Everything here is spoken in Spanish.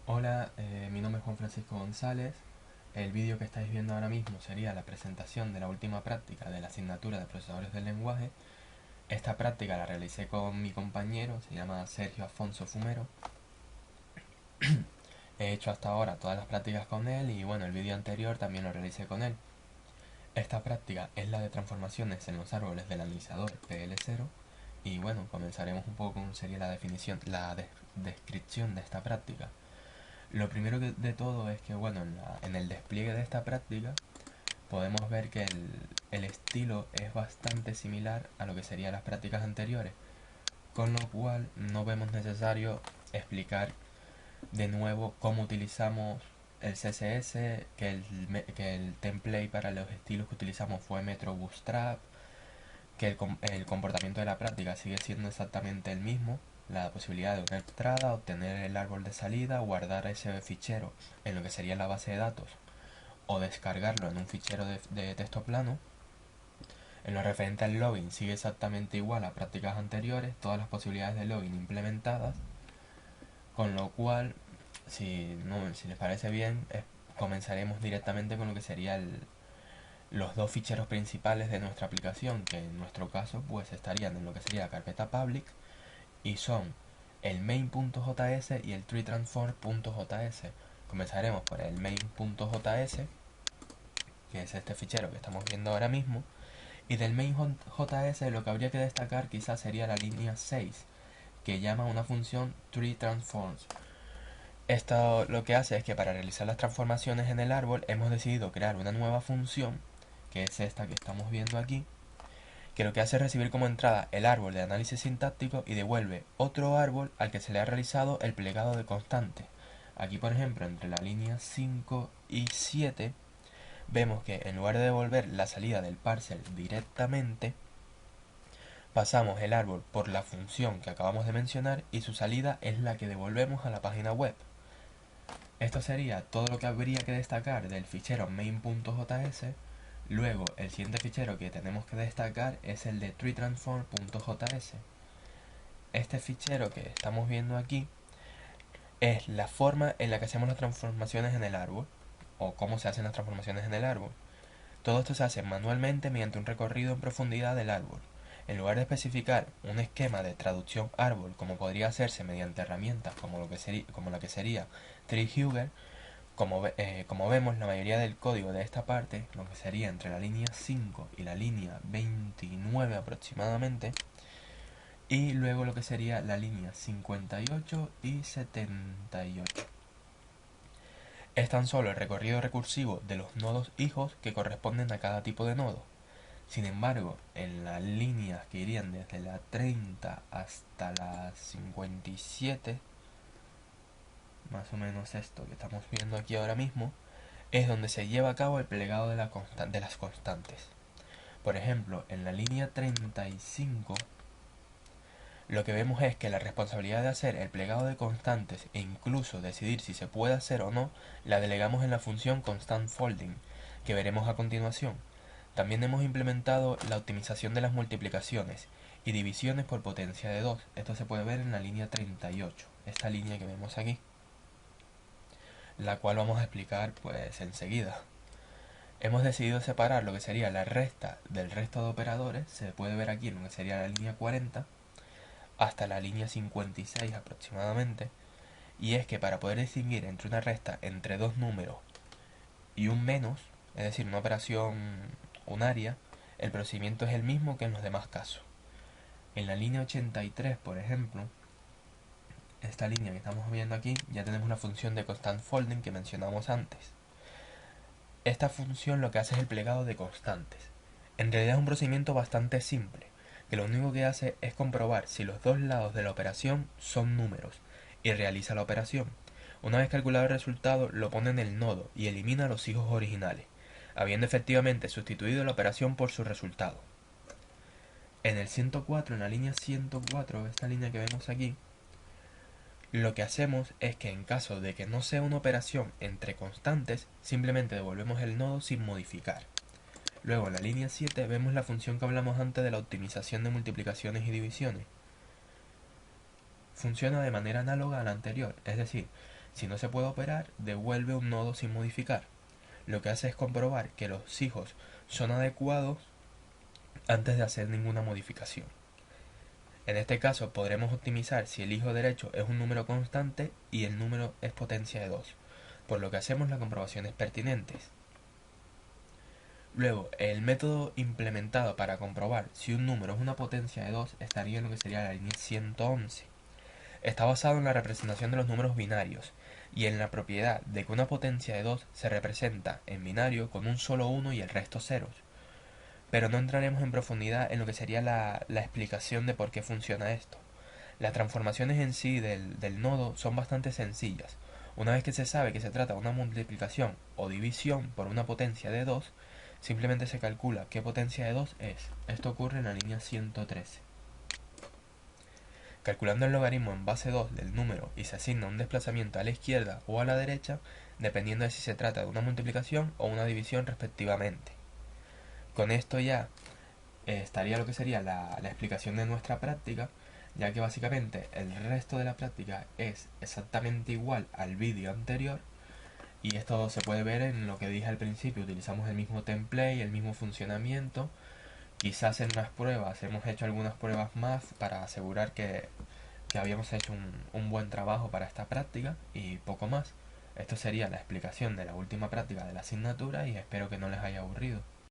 Hola, mi nombre es Juan Francisco González. El vídeo que estáis viendo ahora mismo sería la presentación de la última práctica de la asignatura de procesadores del lenguaje. Esta práctica la realicé con mi compañero, se llama Sergio Afonso Fumero. He hecho hasta ahora todas las prácticas con él y bueno, el vídeo anterior también lo realicé con él. Esta práctica es la de transformaciones en los árboles del analizador PL0 y bueno, comenzaremos un poco con sería la definición, descripción de esta práctica. Lo primero de todo es que, bueno, en el despliegue de esta práctica podemos ver que el estilo es bastante similar a lo que serían las prácticas anteriores, con lo cual no vemos necesario explicar de nuevo cómo utilizamos el CSS, que el template para los estilos que utilizamos fue Metro Bootstrap, que el comportamiento de la práctica sigue siendo exactamente el mismo, la posibilidad de una entrada, obtener el árbol de salida, guardar ese fichero en lo que sería la base de datos o descargarlo en un fichero de texto plano. En lo referente al login sigue exactamente igual a prácticas anteriores, todas las posibilidades de login implementadas, con lo cual, si les parece bien, comenzaremos directamente con lo que sería los dos ficheros principales de nuestra aplicación, que en nuestro caso pues estarían en lo que sería la carpeta public y son el main.js y el treetransform.js. Comenzaremos por el main.js, que es este fichero que estamos viendo ahora mismo, y del main.js lo que habría que destacar quizás sería la línea 6, que llama a una función treetransforms. Esto lo que hace es que para realizar las transformaciones en el árbol hemos decidido crear una nueva función, que es esta que estamos viendo aquí, que lo que hace es recibir como entrada el árbol de análisis sintáctico y devuelve otro árbol al que se le ha realizado el plegado de constante. Aquí, por ejemplo, entre la línea 5 y 7, vemos que en lugar de devolver la salida del parser directamente, pasamos el árbol por la función que acabamos de mencionar y su salida es la que devolvemos a la página web. Esto sería todo lo que habría que destacar del fichero main.js. Luego, el siguiente fichero que tenemos que destacar es el de treetransform.js. Este fichero que estamos viendo aquí es la forma en la que hacemos las transformaciones en el árbol, o cómo se hacen las transformaciones en el árbol. Todo esto se hace manualmente mediante un recorrido en profundidad del árbol. En lugar de especificar un esquema de traducción árbol, como podría hacerse mediante herramientas como la que sería TreeHugger, como vemos, la mayoría del código de esta parte, lo que sería entre la línea 5 y la línea 29 aproximadamente, y luego lo que sería la línea 58 y 78. Es tan solo el recorrido recursivo de los nodos hijos que corresponden a cada tipo de nodo. Sin embargo, en las líneas que irían desde la 30 hasta la 57, más o menos esto que estamos viendo aquí ahora mismo, es donde se lleva a cabo el plegado de las constantes. Por ejemplo, en la línea 35, lo que vemos es que la responsabilidad de hacer el plegado de constantes e incluso decidir si se puede hacer o no, la delegamos en la función constantFolding, que veremos a continuación. También hemos implementado la optimización de las multiplicaciones y divisiones por potencia de 2. Esto se puede ver en la línea 38, esta línea que vemos aquí, la cual vamos a explicar pues enseguida. Hemos decidido separar lo que sería la resta del resto de operadores, se puede ver aquí en lo que sería la línea 40, hasta la línea 56 aproximadamente, y es que para poder distinguir entre una resta entre dos números y un menos, es decir, una operación unaria, el procedimiento es el mismo que en los demás casos. En la línea 83, por ejemplo, esta línea que estamos viendo aquí, ya tenemos la función de constantFolding que mencionamos antes. Esta función lo que hace es el plegado de constantes. En realidad es un procedimiento bastante simple, que lo único que hace es comprobar si los dos lados de la operación son números, y realiza la operación. Una vez calculado el resultado, lo pone en el nodo y elimina los hijos originales, habiendo efectivamente sustituido la operación por su resultado. En el 104, en la línea 104, esta línea que vemos aquí, lo que hacemos es que en caso de que no sea una operación entre constantes, simplemente devolvemos el nodo sin modificar. Luego en la línea 7 vemos la función que hablamos antes de la optimización de multiplicaciones y divisiones. Funciona de manera análoga a la anterior, es decir, Si no se puede operar, devuelve un nodo sin modificar. Lo que hace es comprobar que los hijos son adecuados antes de hacer ninguna modificación. En este caso podremos optimizar si el hijo derecho es un número constante y el número es potencia de 2, por lo que hacemos las comprobaciones pertinentes. Luego, el método implementado para comprobar si un número es una potencia de 2 estaría en lo que sería la línea 111. Está basado en la representación de los números binarios y en la propiedad de que una potencia de 2 se representa en binario con un solo 1 y el resto ceros. Pero no entraremos en profundidad en lo que sería la explicación de por qué funciona esto. Las transformaciones en sí del nodo son bastante sencillas. Una vez que se sabe que se trata de una multiplicación o división por una potencia de 2, simplemente se calcula qué potencia de 2 es. Esto ocurre en la línea 113. Calculando el logaritmo en base 2 del número y se asigna un desplazamiento a la izquierda o a la derecha, dependiendo de si se trata de una multiplicación o una división respectivamente. Con esto ya estaría lo que sería la explicación de nuestra práctica, ya que básicamente el resto de la práctica es exactamente igual al vídeo anterior, y esto se puede ver en lo que dije al principio. Utilizamos el mismo template, el mismo funcionamiento. Quizás en las pruebas hemos hecho algunas pruebas más para asegurar que habíamos hecho un buen trabajo para esta práctica, y poco más. Esto sería la explicación de la última práctica de la asignatura y espero que no les haya aburrido.